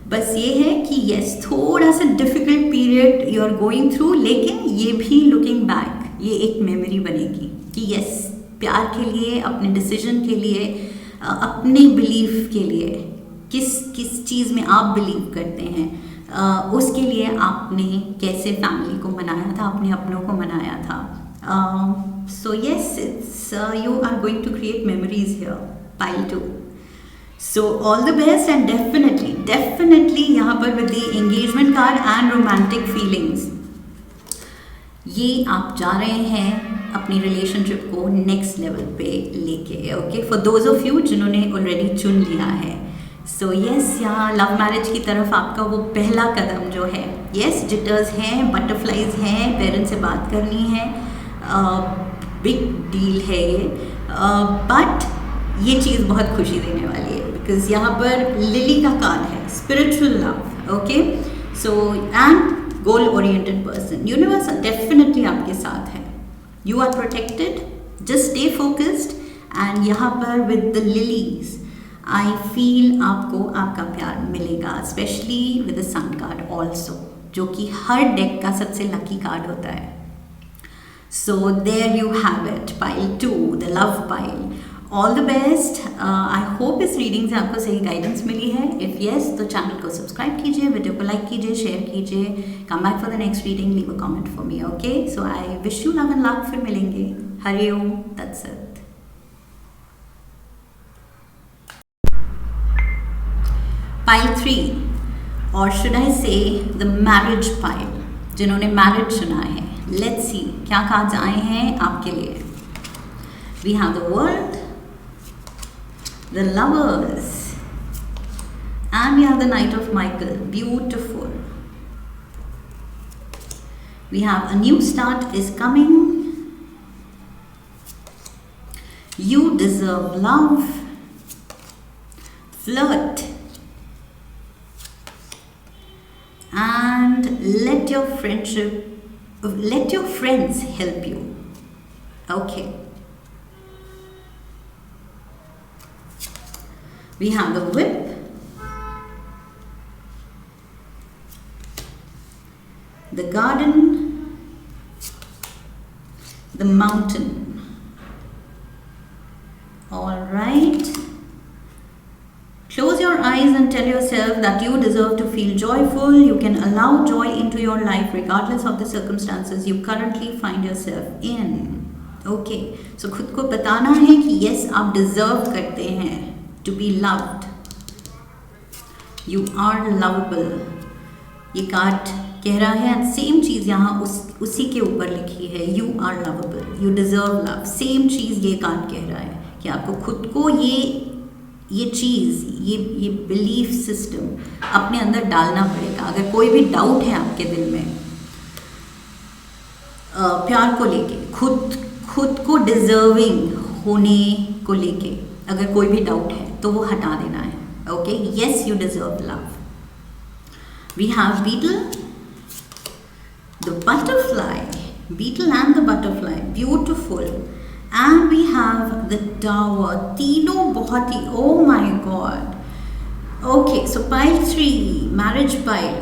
बस ये है कि यस थोड़ा सा difficult period you are going through, लेकिन ये भी लुकिंग बैक ये एक मेमोरी बनेगी कि यस प्यार के लिए, अपने डिसीजन के लिए, अपने बिलीफ के लिए, किस चीज़ में आप बिलीव करते हैं, उसके लिए आपने कैसे फैमिली को मनाया था, अपने अपनों को मनाया था। So yes it's you are going to create memories here, pile 2। So all the best and definitely यहाँ पर with the engagement card and romantic feelings, ये आप जा रहे हैं अपनी रिलेशनशिप को नेक्स्ट लेवल पे लेके। Okay, for those of you जिन्होंने ऑलरेडी चुन लिया है, सो यस यहाँ लव मैरिज की तरफ आपका वो पहला कदम जो है, यस जिटर्स हैं, बटरफ्लाइज हैं, पेरेंट्स से बात करनी है, बिग डील है ये, बट ये चीज़ बहुत खुशी देने वाली है बिकॉज यहाँ पर लिली का कार्ड है, spiritual love. Okay, so and goal oriented person, universe definitely आपके साथ है, you are protected, just stay focused. And यहाँ पर with the lilies I feel आपको आपका प्यार मिलेगा, specially with the sun card also, जो कि हर डेक का सबसे लकी कार्ड होता है। So there you have it, pile 2, the love pile. All the best, I hope इस रीडिंग से आपको सही गाइडेंस मिली है। इफ़ येस तो चैनल को सब्सक्राइब कीजिए, वीडियो को लाइक कीजिए, शेयर कीजिए, come back for the next reading, leave a comment for me. Okay, so I wish you love and luck, फिर मिलेंगे। हरि ओम तत्सत। पाइल 3 और should I say the marriage pile, जिन्होंने मैरिज चुना है, लेट्स सी क्या कार्ड्स आए हैं आपके लिए। We have the world, the lovers, and we have the Knight of Michael, beautiful. We have a new start is coming, you deserve love, flirt, and let your friends help you. Okay, we have the whip, the garden, the mountain. All right, close your eyes and tell yourself that you deserve to feel joyful. You can allow joy into your life regardless of the circumstances you currently find yourself in. Okay, so खुद को बताना है कि yes आप deserve करते हैं to be loved, you are lovable, ये card कह रहा है। एंड सेम चीज़ यहाँ उसी के ऊपर लिखी है, you are lovable, you deserve love, same चीज़ ये कार्ड कह रहा है कि आपको खुद को ये चीज़, ये बिलीफ सिस्टम अपने अंदर डालना पड़ेगा। अगर कोई भी डाउट है आपके दिल में प्यार को लेके, खुद को डिजर्विंग होने को लेके अगर कोई भी डाउट है तो वो हटा देना है। Okay, yes you deserve love. We have beetle, the butterfly, beetle and the butterfly, beautiful. And we have the tower, तीनों बहुत ही, oh my God. Okay, so pile 3 marriage pile,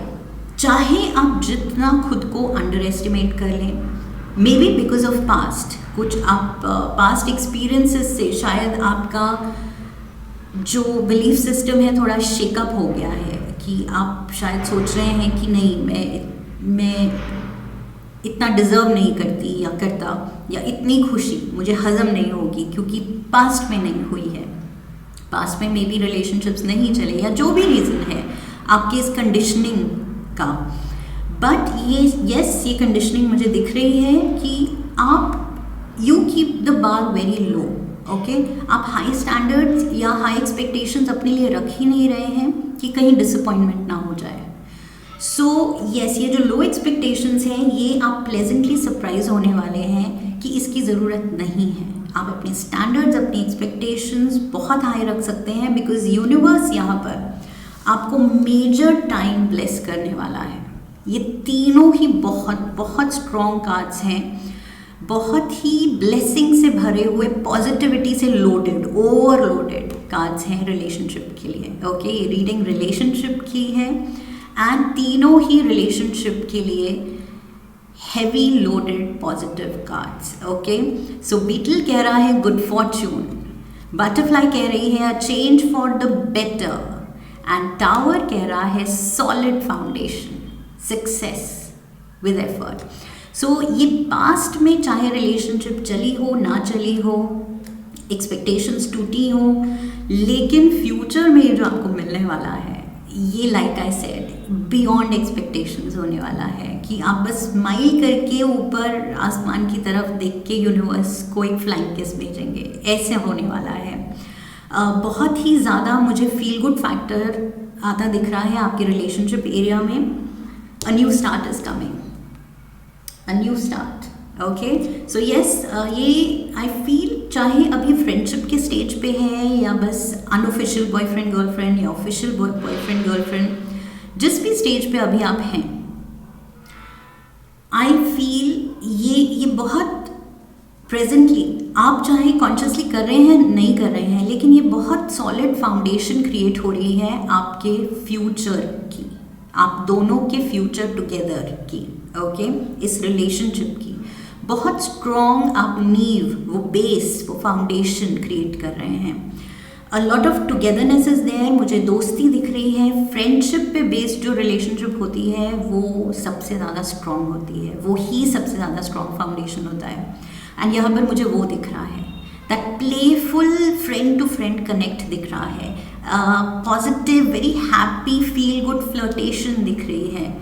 चाहे आप जितना खुद को अंडर एस्टिमेट कर लें, maybe because of past, कुछ आप पास्ट एक्सपीरियंसेस से शायद आपका जो बिलीफ सिस्टम है थोड़ा शेकअप हो गया है, कि आप शायद सोच रहे हैं कि नहीं मैं इतना डिज़र्व नहीं करती या करता, या इतनी खुशी मुझे हज़म नहीं होगी क्योंकि पास्ट में नहीं हुई है, पास्ट में मे बी रिलेशनशिप्स नहीं चले, या जो भी रीज़न है आपकी इस कंडीशनिंग का। बट ये कंडीशनिंग मुझे दिख रही है कि आप you keep the bar very low, okay आप हाई स्टैंडर्ड्स या हाई एक्सपेक्टेशंस अपने लिए रख ही नहीं रहे हैं कि कहीं डिसअपॉइंटमेंट ना हो जाए। सो यस, ये जो लो एक्सपेक्टेशंस हैं ये आप प्लेजेंटली सरप्राइज होने वाले हैं कि इसकी ज़रूरत नहीं है। आप अपने स्टैंडर्ड्स, अपनी एक्सपेक्टेशंस बहुत हाई रख सकते हैं, बिकॉज यूनिवर्स यहाँ पर आपको मेजर टाइम ब्लेस करने वाला है। ये तीनों ही बहुत बहुत स्ट्रॉन्ग कार्ड्स हैं, बहुत ही ब्लेसिंग से भरे हुए, पॉजिटिविटी से लोडेड, ओवरलोडेड कार्ड्स हैं रिलेशनशिप के लिए। ओके ये रीडिंग रिलेशनशिप की है एंड तीनों ही रिलेशनशिप के लिए heavy loaded positive cards. Okay so beetle कह रहा है गुड फॉर्च्यून, बटरफ्लाई कह रही है a change for the better, and tower कह रहा है solid foundation, success with effort. So ये पास्ट में चाहे रिलेशनशिप चली हो ना चली हो, एक्सपेक्टेशंस टूटी हो, लेकिन फ्यूचर में जो आपको मिलने वाला है ये like I said beyond expectations होने वाला है कि आप बस स्माइल करके ऊपर आसमान की तरफ देख के यूनिवर्स को एक फ्लाइंग किस भेजेंगे, ऐसे होने वाला है। बहुत ही ज़्यादा मुझे फील गुड फैक्टर आता दिख रहा है आपके रिलेशनशिप एरिया में। A new start is coming, a new start. Okay so yes, ये आई फील चाहे अभी फ्रेंडशिप के स्टेज पे है या बस अनऑफिशियल बॉयफ्रेंड गर्लफ्रेंड या ऑफिशियल बॉयफ्रेंड गर्लफ्रेंड, जिस भी स्टेज पे अभी आप हैं, आई फील ये बहुत प्रेजेंटली आप चाहे कॉन्शियसली कर रहे हैं नहीं कर रहे हैं, लेकिन ये बहुत सॉलिड फाउंडेशन क्रिएट हो रही है आपके फ्यूचर की, आप दोनों के फ्यूचर टुगेदर की। ओके इस रिलेशनशिप की बहुत स्ट्रॉन्ग आप नींव, वो बेस, वो फाउंडेशन क्रिएट कर रहे हैं। A lot of togetherness is there, मुझे दोस्ती दिख रही है। फ्रेंडशिप पे बेस्ड जो रिलेशनशिप होती है वो सबसे ज़्यादा स्ट्रॉन्ग होती है, वो ही सबसे ज़्यादा स्ट्रॉन्ग फाउंडेशन होता है। एंड यहाँ पर मुझे वो दिख रहा है, that playful friend to friend connect दिख रहा है, positive very happy feel good flirtation दिख रही है।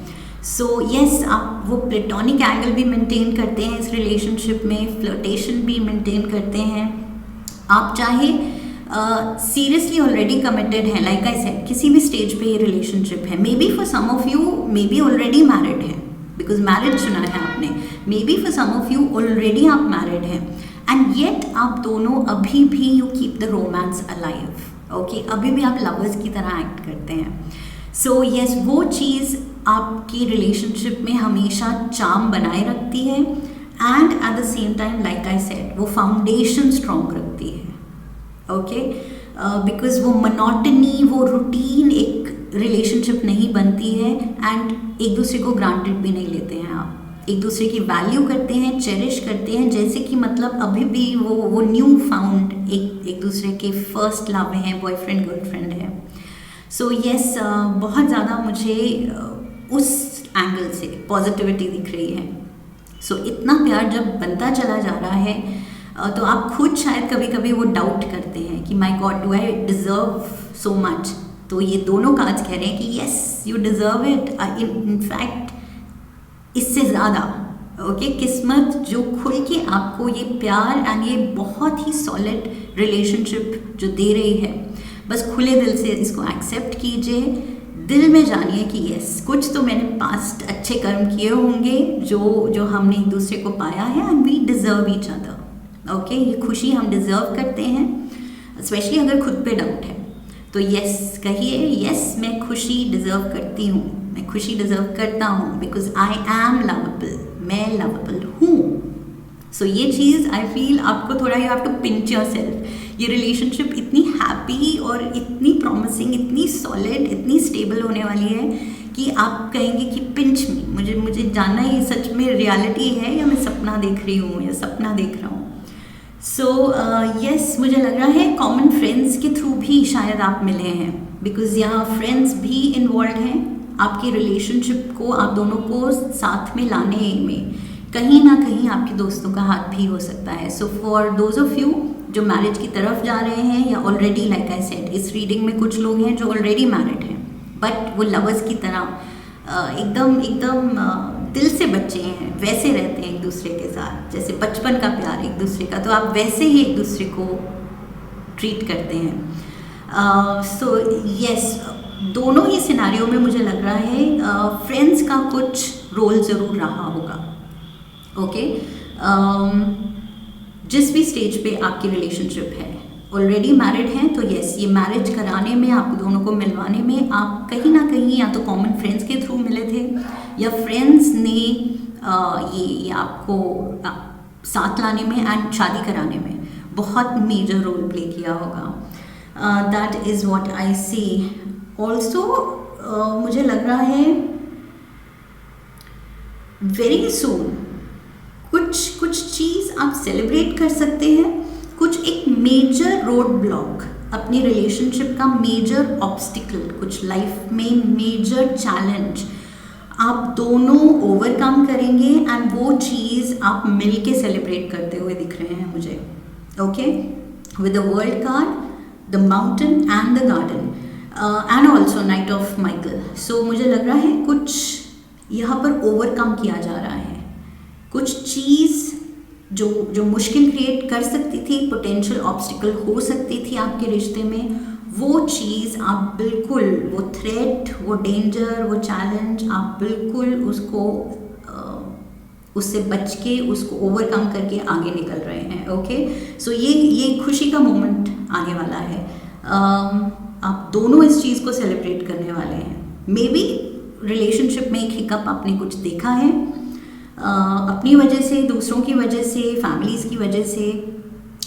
सो यस, आप वो प्लेटोनिक एंगल भी मेंटेन करते हैं इस रिलेशनशिप में, फ्लर्टेशन भी मेंटेन करते हैं। आप चाहे सीरियसली ऑलरेडी कमिटेड हैं, लाइक आई सेड किसी भी स्टेज पे ये रिलेशनशिप है, maybe for some of you maybe already married है, बिकॉज मैरिड चुना है आपने, maybe for some of you already आप मैरिड हैं, एंड येट आप दोनों अभी भी you keep the romance alive. Okay अभी भी आप लवर्स की तरह एक्ट करते हैं। सो यस, वो चीज़ आपकी रिलेशनशिप में हमेशा चार्म बनाए रखती है and eight the same time like I said वो फाउंडेशन स्ट्रॉन्ग रखती है। ओके बिकॉज वो मोनोटनी, वो रूटीन एक रिलेशनशिप नहीं बनती है, एंड एक दूसरे को ग्रांटेड भी नहीं लेते हैं, आप एक दूसरे की वैल्यू करते हैं, चेरिश करते हैं, जैसे कि मतलब अभी भी वो न्यू फाउंड एक दूसरे के फर्स्ट लव हैं, बॉयफ्रेंड गर्लफ्रेंड है। सो यस, बहुत ज़्यादा मुझे उस एंगल से पॉजिटिविटी दिख रही है। सो इतना प्यार जब बनता चला जा रहा है तो आप खुद शायद कभी कभी वो डाउट करते हैं कि my God do I deserve so much. तो ये दोनों कार्ड्स कह रहे हैं कि yes you deserve it, in fact इससे ज़्यादा। ओके किस्मत जो खुल के आपको ये प्यार एंड ये बहुत ही सॉलिड रिलेशनशिप जो दे रही है, बस खुले दिल से इसको एक्सेप्ट कीजिए, दिल में जानिए कि यस कुछ तो मैंने पास्ट अच्छे कर्म किए होंगे जो हमने एक दूसरे को पाया है, and we deserve each other. Okay ये खुशी हम डिज़र्व करते हैं, स्पेशली अगर खुद पे डाउट है तो यस कहिए, यस मैं खुशी डिज़र्व करती हूँ, मैं खुशी डिज़र्व करता हूँ, बिकॉज आई एम लवेबल, मैं लवेबल हूँ। सो ये चीज़ आई फील आपको थोड़ा you have to pinch your self. ये रिलेशनशिप इतनी हैप्पी और इतनी प्रॉमिसिंग, इतनी सॉलिड, इतनी स्टेबल होने वाली है कि आप कहेंगे कि पिंच मी, मुझे जानना ये सच में रियलिटी है या मैं सपना देख रही हूँ या सपना देख रहा हूँ। सो यस, मुझे लग रहा है कॉमन फ्रेंड्स के थ्रू भी शायद आप मिले हैं, बिकॉज यहाँ फ्रेंड्स भी इन्वॉल्व हैं आपकी रिलेशनशिप को, आप दोनों को साथ में लाने में। कहीं ना कहीं आपके दोस्तों का हाथ भी हो सकता है। So for those of you जो मैरिज की तरफ जा रहे हैं या ऑलरेडी लाइक आई सेड इस रीडिंग में कुछ लोग हैं जो ऑलरेडी मैरिड हैं, बट वो लवर्स की तरह एकदम दिल से बच्चे हैं वैसे रहते हैं एक दूसरे के साथ, जैसे बचपन का प्यार एक दूसरे का, तो आप वैसे ही एक दूसरे को ट्रीट करते हैं। सो यस, दोनों ही सिनारियों में मुझे लग रहा है फ्रेंड्स का कुछ रोल ज़रूर रहा होगा। ओके, जिस भी स्टेज पे आपकी रिलेशनशिप है, ऑलरेडी मैरिड हैं तो यस, ये मैरिज कराने में, आप दोनों को मिलवाने में आप कहीं ना कहीं या तो कॉमन फ्रेंड्स के थ्रू मिले थे या फ्रेंड्स ने ये आपको साथ लाने में एंड शादी कराने में बहुत मेजर रोल प्ले किया होगा। That is what I see. Also मुझे लग रहा है वेरी सून कुछ चीज़ आप सेलिब्रेट कर सकते हैं, कुछ एक मेजर रोड ब्लॉक, अपनी रिलेशनशिप का मेजर ऑब्स्टिकल, कुछ लाइफ में मेजर चैलेंज आप दोनों ओवरकम करेंगे एंड वो चीज़ आप मिल के सेलिब्रेट करते हुए दिख रहे हैं मुझे। Okay, with the world card, the mountain and the garden and also knight of Michael. So मुझे लग रहा है कुछ यहाँ पर ओवरकम किया जा रहा है, कुछ चीज़ जो मुश्किल क्रिएट कर सकती थी, पोटेंशियल ऑब्स्टिकल हो सकती थी आपके रिश्ते में, वो चीज़ आप बिल्कुल, वो थ्रेट, वो डेंजर, वो चैलेंज, आप बिल्कुल उसको उससे बच के, उसको ओवरकम करके आगे निकल रहे हैं। ओके, सो ये खुशी का मोमेंट आने वाला है। आप दोनों इस चीज़ को सेलिब्रेट करने वाले हैं। मे बी रिलेशनशिप में एक हिकअप आपने कुछ देखा है, अपनी वजह से, दूसरों की वजह से, फैमिलीज़ की वजह से,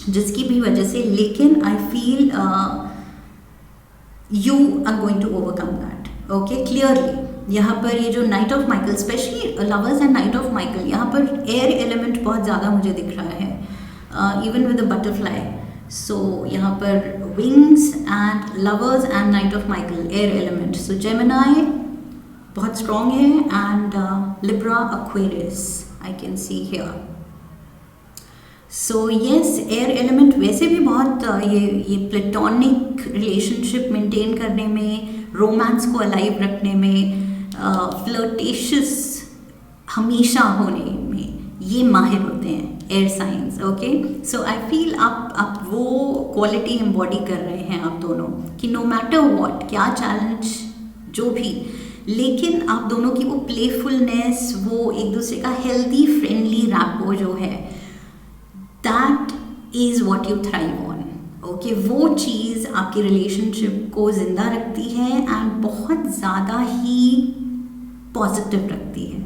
जिसकी भी वजह से, लेकिन I feel you are going to overcome that. Okay, clearly यहाँ पर ये जो knight of Michael, specially lovers and knight of Michael, यहाँ पर एयर एलिमेंट बहुत ज़्यादा मुझे दिख रहा है, इवन विद द बटरफ्लाई। सो यहाँ पर wings and lovers and knight of Michael, air element. So Gemini बहुत स्ट्रॉन्ग है and Libra, Aquarius I can see here. So yes, air element वैसे भी बहुत ये प्लेटोनिक रिलेशनशिप मेंटेन करने में, रोमांस को अलाइव रखने में, फ्लर्टेशियस हमेशा होने में ये माहिर होते हैं air science. Okay, so I feel आप वो क्वालिटी एम्बॉडी कर रहे हैं आप दोनों, कि नो मैटर व्हाट, क्या चैलेंज जो भी, लेकिन आप दोनों की वो प्लेफुलनेस, वो एक दूसरे का हेल्दी फ्रेंडली रैपो जो है, that is what you thrive on. Okay, वो चीज़ आपकी रिलेशनशिप को ज़िंदा रखती है एंड बहुत ज़्यादा ही पॉजिटिव रखती है।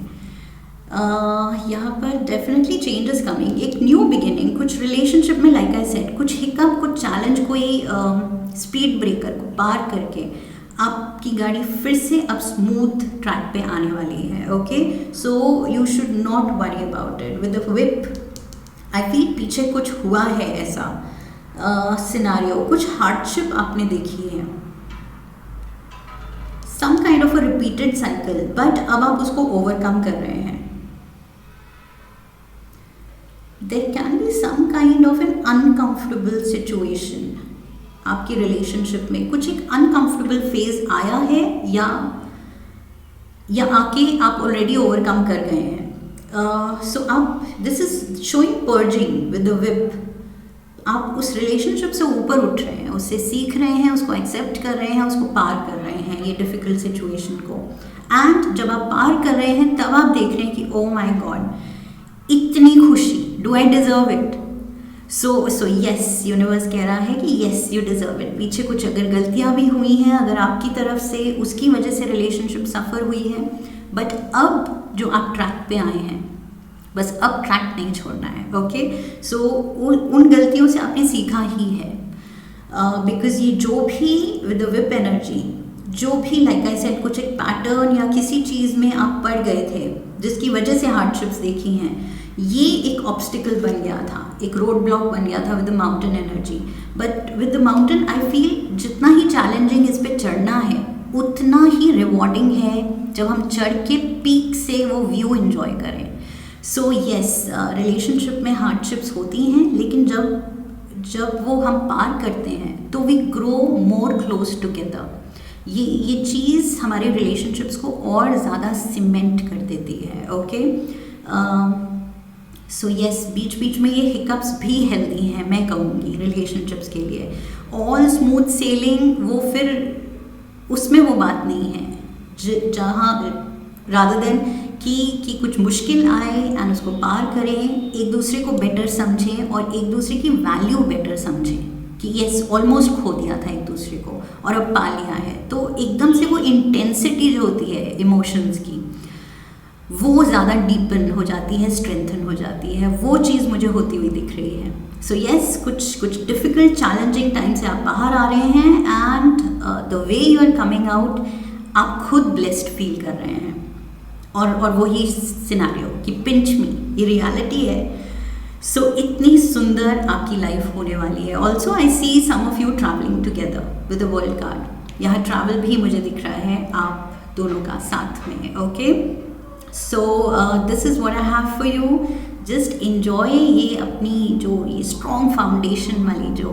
यहाँ पर डेफिनेटली चेंज इज़ कमिंग, एक न्यू बिगिनिंग, कुछ रिलेशनशिप में, लाइक आई सेड, कुछ हिकअप, कुछ चैलेंज, कोई स्पीड ब्रेकर को पार करके आपकी गाड़ी फिर से अब स्मूथ ट्रैक पे आने वाली है। Okay, so you should not worry about it. With the whip I feel पीछे कुछ हुआ है ऐसा सिनारियो, कुछ हार्डशिप आपने देखी है, some kind of a repeated cycle, but अब आप उसको ओवरकम कर रहे हैं। There can be some kind of an uncomfortable situation आपकी रिलेशनशिप में, कुछ एक अनकंफर्टेबल फेज आया है या आके आप ऑलरेडी ओवरकम कर गए हैं। सो आप, this is showing purging with the whip. आप उस रिलेशनशिप से ऊपर उठ रहे हैं, उससे सीख रहे हैं, उसको एक्सेप्ट कर रहे हैं, उसको पार कर रहे हैं ये डिफ़िकल्ट सिचुएशन को। एंड जब आप पार कर रहे हैं तब आप देख रहे हैं कि ओ माई गॉड, इतनी खुशी, do I deserve it? So yes, universe कह रहा है कि यस यू डिज़र्व इट। पीछे कुछ अगर गलतियाँ भी हुई हैं, अगर आपकी तरफ से, उसकी वजह से रिलेशनशिप सफ़र हुई है, बट अब जो आप ट्रैक पे आए हैं, बस अब ट्रैक नहीं छोड़ना है। ओके, सो उन गलतियों से आपने सीखा ही है, बिकॉज ये जो भी विद द विप एनर्जी, जो भी लाइक आई सेड, कुछ एक पैटर्न या किसी चीज़ में आप पड़ गए थे जिसकी वजह से हार्डशिप्स देखी हैं, ये एक ऑब्स्टिकल बन गया था, एक रोड ब्लॉक बन गया था with the mountain energy. But with the mountain I feel जितना ही चैलेंजिंग इस पे चढ़ना है, उतना ही रिवॉर्डिंग है जब हम चढ़ के पीक से वो व्यू एंजॉय करें। सो यस, रिलेशनशिप में हार्डशिप्स होती हैं, लेकिन जब वो हम पार करते हैं तो we grow more close together. ये चीज़ हमारे रिलेशनशिप्स को और ज़्यादा सीमेंट कर देती है. ओके, सो यस, बीच बीच में ये हिकअप्स भी हेल्दी हैं मैं कहूँगी रिलेशनशिप्स के लिए. ऑल स्मूथ सेलिंग वो फिर उसमें वो बात नहीं है जहाँ रादर देन कि कुछ मुश्किल आए एंड उसको पार करें, एक दूसरे को बेटर समझें और एक दूसरे की वैल्यू बेटर समझें कि यस ऑलमोस्ट खो दिया था एक दूसरे को और अब पा लिया है. तो एकदम से वो इंटेंसिटी जो होती है इमोशंस की वो ज़्यादा डीपन हो जाती है, स्ट्रेंथन हो जाती है. वो चीज़ मुझे होती हुई दिख रही है. सो यस, कुछ डिफ़िकल्ट चैलेंजिंग टाइम से आप बाहर आ रहे हैं and the way you are coming out आप खुद ब्लेस्ड फील कर रहे हैं. और वही सिनेरियो कि पिंच मी, ये रियलिटी है. सो इतनी सुंदर आपकी लाइफ होने वाली है. Also I see some of you travelling together with the world card. यहाँ ट्रैवल भी मुझे दिख रहा है आप दोनों का साथ में. Okay, so this is what I have for you. Just enjoy ये अपनी जो ये स्ट्रॉन्ग फाउंडेशन वाली जो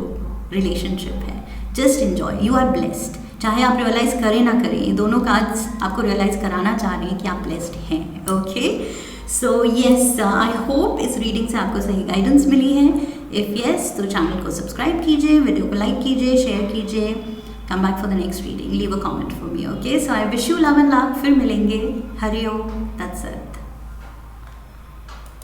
रिलेशनशिप है. Just enjoy, you are blessed. चाहे आप रियलाइज़ करें ना करें, ये दोनों का आज आपको रियलाइज़ कराना चाह रहे हैं कि आप ब्लेस्ड हैं. Okay, so yes, I hope इस रीडिंग से आपको सही गाइडेंस मिली है. इफ़ यस तो चैनल को सब्सक्राइब कीजिए, वीडियो को लाइक कीजिए, शेयर कीजिए. Come back for the next reading, leave a comment for me. Okay, so I wish you love and luck. फिर मिलेंगे. हरि ओम. That's it.